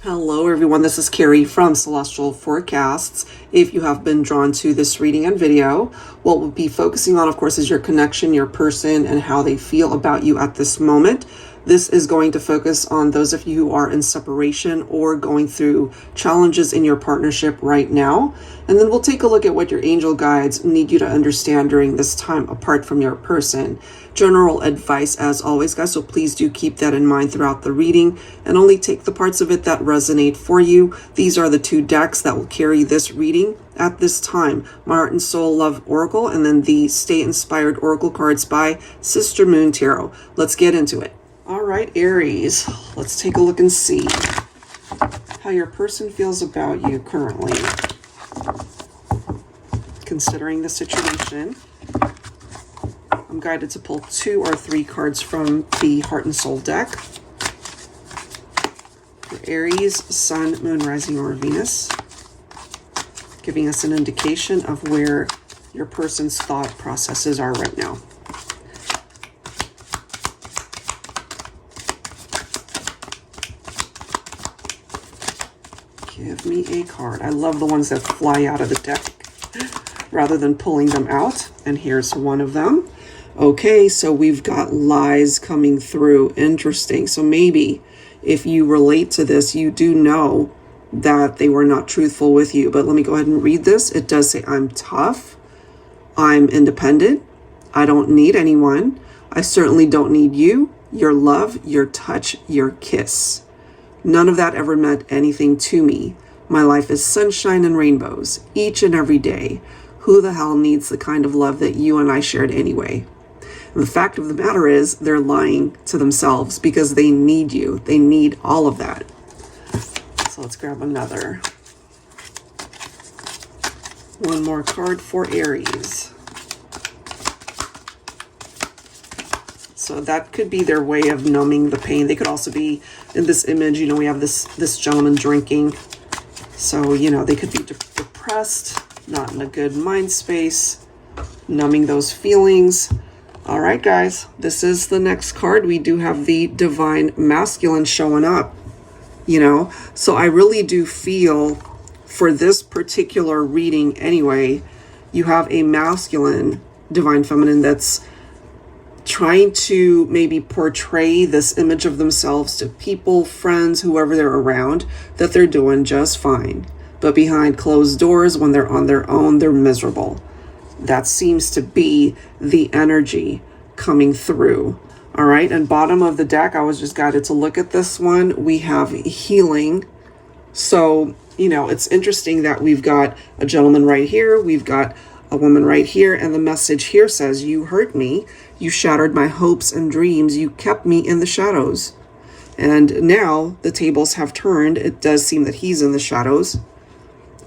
Hello everyone, this is Carrie from Celestial Forecasts. If you have been drawn to this reading and video, what we'll be focusing on, of course, is your connection, your person, and how they feel about you at this moment. This is going to focus on those of you who are in separation or going through challenges in your partnership right now. And then we'll take a look at what your angel guides need you to understand during this time apart from your person. General advice as always, guys, so please do keep that in mind throughout the reading and only take the parts of it that resonate for you. These are the two decks that will carry this reading at this time: My Heart and Soul Love Oracle, and then the Stay Inspired Oracle cards by Sister Moon Tarot. Let's get into it. All right, Aries, let's take a look and see how your person feels about you currently, considering the situation. I'm guided to pull 2 or 3 cards from the Heart and Soul deck for Aries, Sun, Moon, Rising, or Venus, giving us an indication of where your person's thought processes are right now. Give me a card. I love the ones that fly out of the deck rather than pulling them out. And here's one of them. Okay, so we've got lies coming through. Interesting. So maybe if you relate to this, you do know that they were not truthful with you. But let me go ahead and read this. It does say, I'm tough. I'm independent. I don't need anyone. I certainly don't need you, your love, your touch, your kiss. None of that ever meant anything to me. My life is sunshine and rainbows each and every day. Who the hell needs the kind of love that you and I shared anyway? And the fact of the matter is, they're lying to themselves because they need you. They need all of that. So let's grab another. One more card for Aries. So that could be their way of numbing the pain. They could also be, in this image, you know, we have this gentleman drinking. So, you know, they could be depressed, not in a good mind space, numbing those feelings. All right, guys, this is the next card. We do have the Divine Masculine showing up, you know. So I really do feel for this particular reading anyway, you have a masculine Divine Feminine that's trying to maybe portray this image of themselves to people, friends, whoever they're around, that they're doing just fine. But behind closed doors, when they're on their own, they're miserable. That seems to be the energy coming through. All right, and bottom of the deck, I was just guided to look at this one. We have healing. So, you know, it's interesting that we've got a gentleman right here. We've got a woman right here, and the message here says, you hurt me, you shattered my hopes and dreams, you kept me in the shadows. And now the tables have turned. It does seem that he's in the shadows,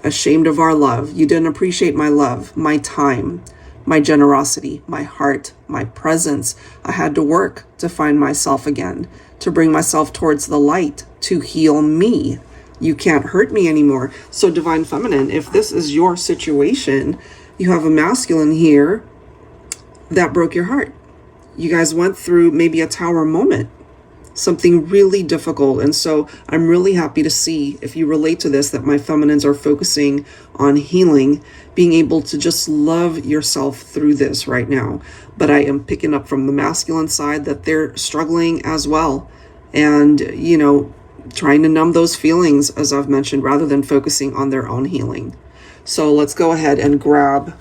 ashamed of our love. You didn't appreciate my love, my time, my generosity, my heart, my presence. I had to work to find myself again, to bring myself towards the light, to heal me. You can't hurt me anymore. So Divine Feminine, if this is your situation, you have a masculine here that broke your heart. You guys went through maybe a tower moment, something really difficult. And so I'm really happy to see, if you relate to this, that my feminines are focusing on healing, being able to just love yourself through this right now. But I am picking up from the masculine side that they're struggling as well. And, you know, trying to numb those feelings, as I've mentioned, rather than focusing on their own healing. So let's go ahead and grab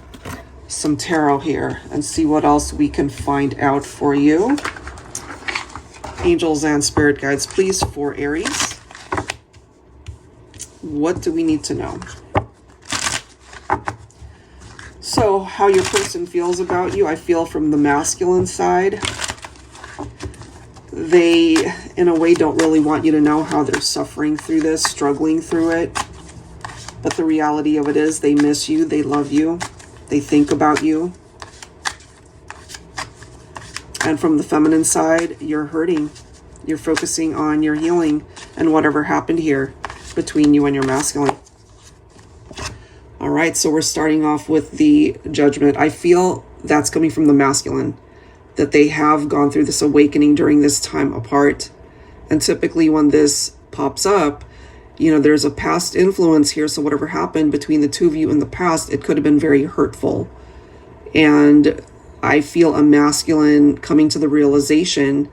some tarot here and see what else we can find out for you. Angels and spirit guides, please, for Aries. What do we need to know? So how your person feels about you, I feel from the masculine side, they, in a way, don't really want you to know how they're suffering through this, struggling through it. But the reality of it is they miss you, they love you, they think about you. And from the feminine side, you're hurting. You're focusing on your healing and whatever happened here between you and your masculine. All right, so we're starting off with the Judgment. I feel that's coming from the masculine, that they have gone through this awakening during this time apart. And typically when this pops up, You know, there's a past influence here. So whatever happened between the two of you in the past, it could have been very hurtful. And I feel a masculine coming to the realization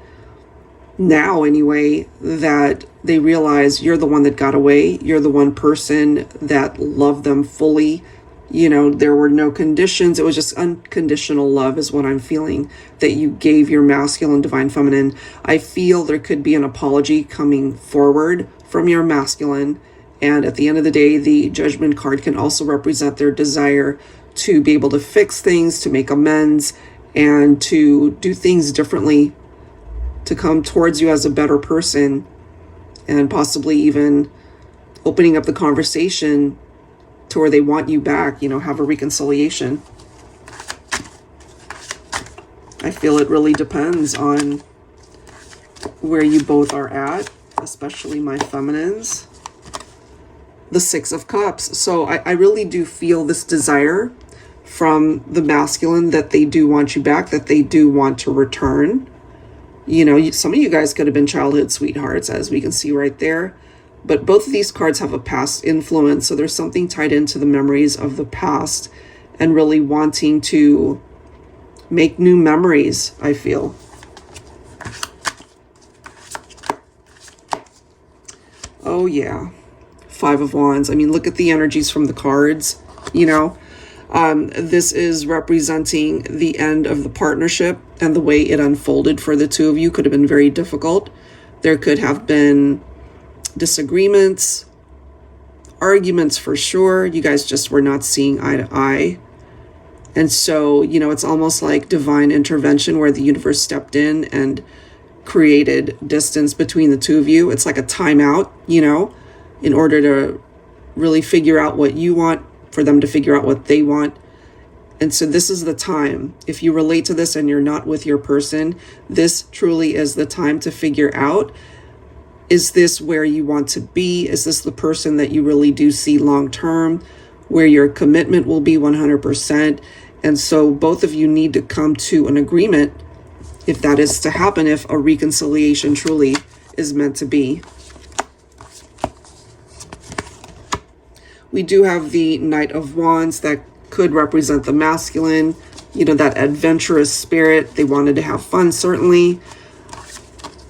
now anyway, that they realize you're the one that got away. You're the one person that loved them fully. You know, there were no conditions. It was just unconditional love is what I'm feeling that you gave your masculine, divine feminine. I feel there could be an apology coming forward from your masculine. And at the end of the day, the judgment card can also represent their desire to be able to fix things, to make amends, and to do things differently, to come towards you as a better person, and possibly even opening up the conversation to where they want you back, you know, have a reconciliation. I feel it really depends on where you both are at, especially my feminines. The Six of Cups. So I really do feel this desire from the masculine that they do want you back, that they do want to return. You know, some of you guys could have been childhood sweethearts, as we can see right there. But both of these cards have a past influence. So there's something tied into the memories of the past and really wanting to make new memories, I feel. Oh, yeah. Five of Wands. I mean, look at the energies from the cards, you know. This is representing the end of the partnership, and the way it unfolded for the two of you could have been very difficult. There could have been disagreements, arguments for sure. You guys just were not seeing eye to eye. And so, you know, it's almost like divine intervention where the universe stepped in and created distance between the two of you. It's like a timeout, you know, in order to really figure out what you want, for them to figure out what they want. And so this is the time. If you relate to this and you're not with your person, this truly is the time to figure out, is this where you want to be? Is this the person that you really do see long term, where your commitment will be 100%? And so both of you need to come to an agreement if that is to happen, if a reconciliation truly is meant to be. We do have the Knight of Wands that could represent the masculine, you know, that adventurous spirit. They wanted to have fun, certainly.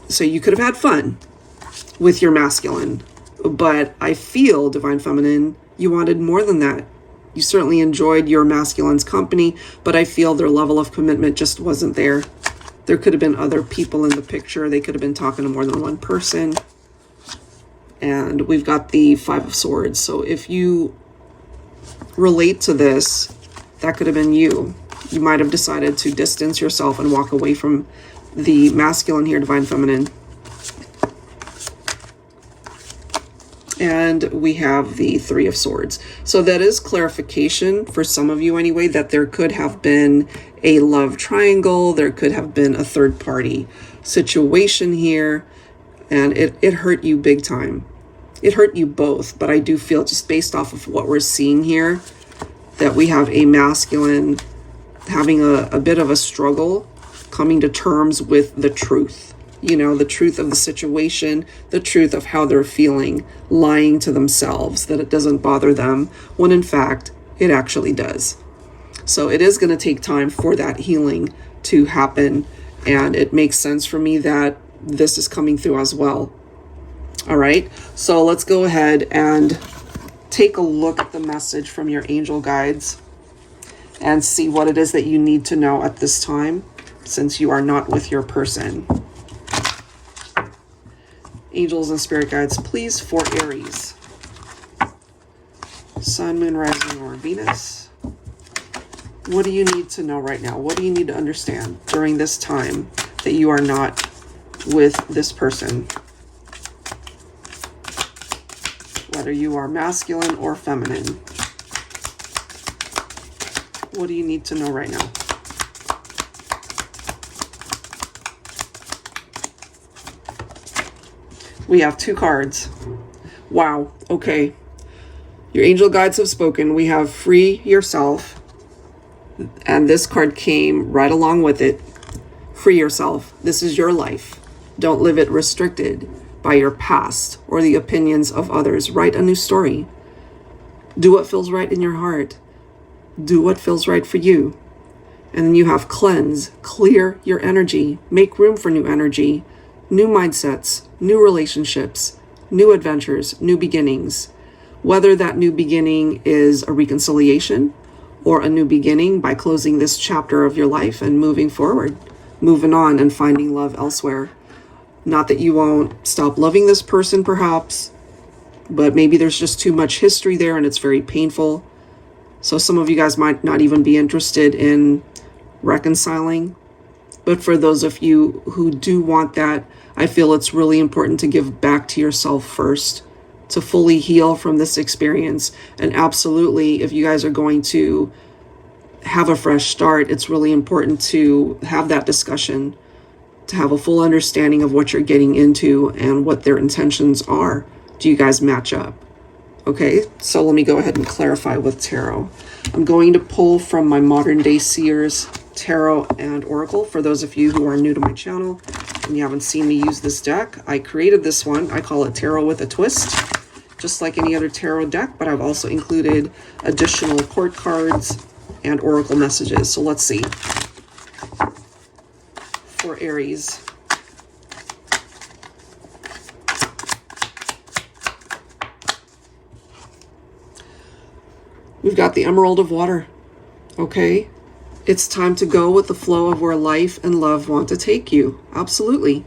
So you could have had fun with your masculine. But I feel, Divine Feminine, you wanted more than that. You certainly enjoyed your masculine's company, but I feel their level of commitment just wasn't there. There could have been other people in the picture. They could have been talking to more than one person. And we've got the Five of Swords. So if you relate to this, that could have been you. You might have decided to distance yourself and walk away from the masculine here, Divine Feminine. And we have the Three of Swords. So that is clarification for some of you anyway, that there could have been a love triangle. There could have been a third party situation here. And it hurt you big time. It hurt you both, but I do feel, just based off of what we're seeing here, that we have a masculine having a bit of a struggle coming to terms with the truth. You know, the truth of the situation, the truth of how they're feeling, lying to themselves that it doesn't bother them, when in fact, it actually does. So it is going to take time for that healing to happen, and it makes sense for me that this is coming through as well. All right, so let's go ahead and take a look at the message from your angel guides and see what it is that you need to know at this time, since you are not with your person. Angels and spirit guides, please, for Aries. Sun, Moon, Rising, or Venus. What do you need to know right now? What do you need to understand during this time that you are not with this person? Whether you are masculine or feminine. What do you need to know right now? We have two cards. Wow. Okay. Your angel guides have spoken. We have free yourself. And this card came right along with it. Free yourself. This is your life. Don't live it restricted. by your past or the opinions of others. Write a new story. Do what feels right in your heart. Do what feels right for you. And then you have cleanse, clear your energy, make room for new energy, new mindsets, new relationships, new adventures, new beginnings. Whether that new beginning is a reconciliation or a new beginning by closing this chapter of your life and moving forward, moving on and finding love elsewhere. Not that you won't stop loving this person perhaps, but maybe there's just too much history there and it's very painful. So some of you guys might not even be interested in reconciling. But for those of you who do want that, I feel it's really important to give back to yourself first, to fully heal from this experience. And absolutely, if you guys are going to have a fresh start, it's really important to have that discussion, to have a full understanding of what you're getting into and what their intentions are. Do you guys match up? Okay, so let me go ahead and clarify with tarot. I'm going to pull from my Modern Day Seers Tarot and Oracle. For those of you who are new to my channel and you haven't seen me use this deck, I created this one. I call it Tarot with a Twist, just like any other tarot deck, but I've also included additional court cards and oracle messages. So let's see. For Aries. We've got the Emerald of Water. Okay. It's time to go with the flow of where life and love want to take you. Absolutely.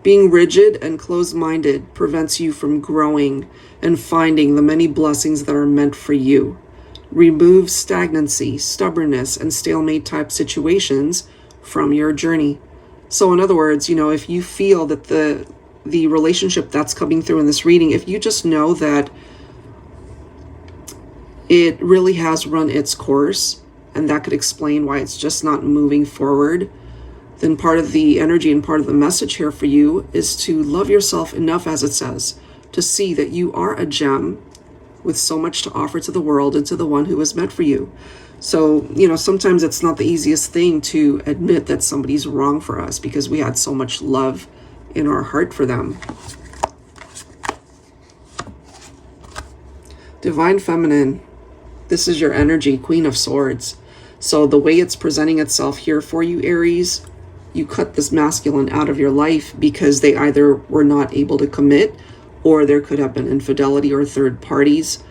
Being rigid and closed-minded prevents you from growing and finding the many blessings that are meant for you. Remove stagnancy, stubbornness, and stalemate type situations from your journey. So in other words, you know, if you feel that the relationship that's coming through in this reading, if you just know that it really has run its course, and that could explain why it's just not moving forward, then part of the energy and part of the message here for you is to love yourself enough, as it says, to see that you are a gem with so much to offer to the world and to the one who is meant for you. So, you know, sometimes it's not the easiest thing to admit that somebody's wrong for us because we had so much love in our heart for them. Divine Feminine. This is your energy, Queen of Swords. So the way it's presenting itself here for you, Aries, you cut this masculine out of your life because they either were not able to commit, or there could have been infidelity or third parties.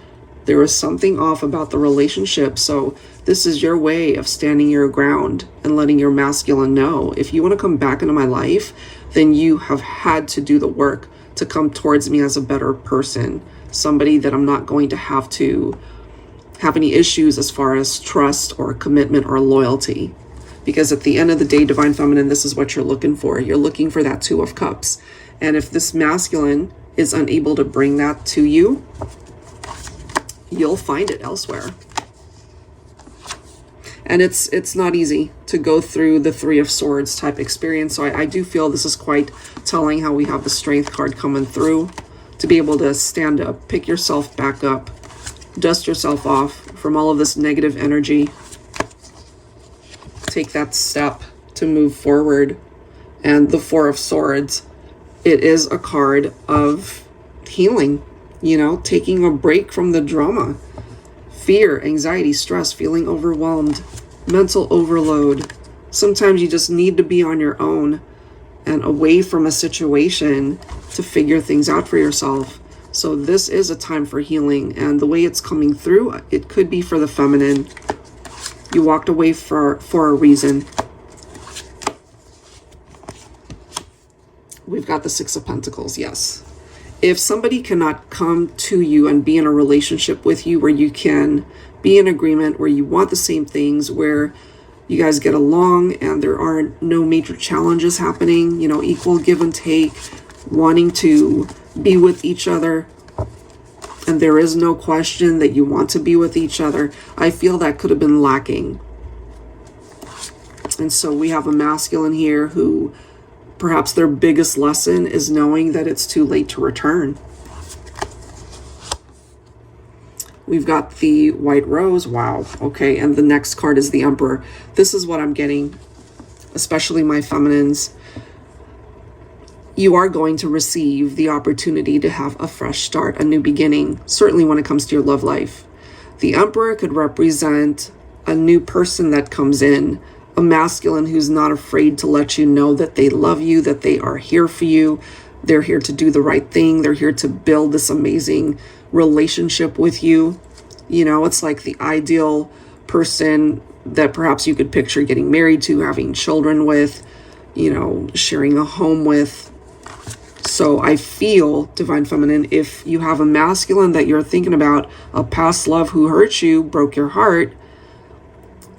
There was something off about the relationship. So this is your way of standing your ground and letting your masculine know, if you want to come back into my life, then you have had to do the work to come towards me as a better person, somebody that I'm not going to have any issues as far as trust or commitment or loyalty. Because at the end of the day, Divine Feminine, this is what you're looking for. You're looking for that Two of Cups. And if this masculine is unable to bring that to you, you'll find it elsewhere. And it's not easy to go through the Three of Swords type experience. So I do feel this is quite telling how we have the Strength card coming through to be able to stand up, pick yourself back up, dust yourself off from all of this negative energy. Take that step to move forward. And the Four of Swords, it is a card of healing, you know, taking a break from the drama. Fear, anxiety, stress, feeling overwhelmed, mental overload. Sometimes you just need to be on your own and away from a situation to figure things out for yourself. So this is a time for healing, and the way it's coming through, it could be for the feminine. You walked away for a reason. We've got the Six of Pentacles, yes. If somebody cannot come to you and be in a relationship with you where you can be in agreement, where you want the same things, where you guys get along and there are no major challenges happening, you know, equal give and take, wanting to be with each other, and there is no question that you want to be with each other, I feel that could have been lacking. And so we have a masculine here who perhaps their biggest lesson is knowing that it's too late to return. We've got the White Rose. Wow. Okay. And the next card is the Emperor. This is what I'm getting, especially my feminines. you are going to receive the opportunity to have a fresh start, a new beginning, certainly when it comes to your love life. The Emperor could represent a new person that comes in, a masculine who's not afraid to let you know that they love you, that they are here for you. They're here to do the right thing. They're here to build this amazing relationship with you. You know, it's like the ideal person that perhaps you could picture getting married to, having children with, you know, sharing a home with. So I feel, Divine Feminine, if you have a masculine that you're thinking about, a past love who hurt you, broke your heart,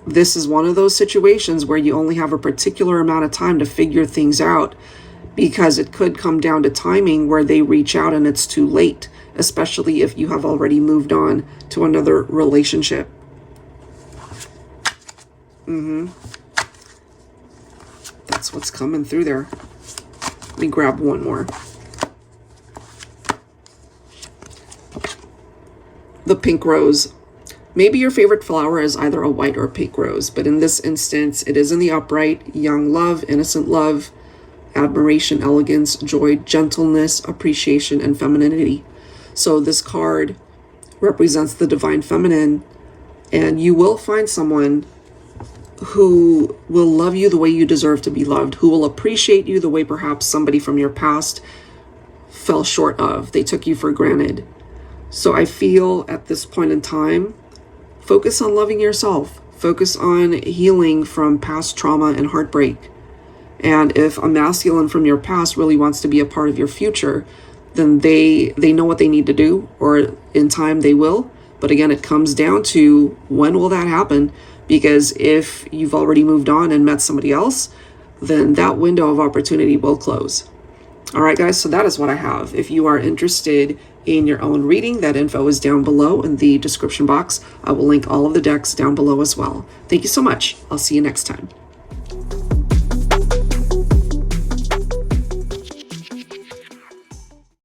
this is one of those situations where you only have a particular amount of time to figure things out, because it could come down to timing where they reach out and it's too late, especially if you have already moved on to another relationship. That's what's coming through there. Let me grab one more. The pink rose. Maybe your favorite flower is either a white or pink rose, but in this instance, it is in the upright. Young love, innocent love, admiration, elegance, joy, gentleness, appreciation, and femininity. So this card represents the Divine Feminine, and you will find someone who will love you the way you deserve to be loved, who will appreciate you the way perhaps somebody from your past fell short of. They took you for granted. So I feel at this point in time, focus on loving yourself. Focus on healing from past trauma and heartbreak. And if a masculine from your past really wants to be a part of your future, then they know what they need to do, or in time they will. But again, it comes down to when will that happen? Because if you've already moved on and met somebody else, then that window of opportunity will close. All right, guys, so that is what I have. If you are interested in your own reading, that info is down below in the description box. I will link all of the decks down below as well. Thank you so much. I'll see you next time.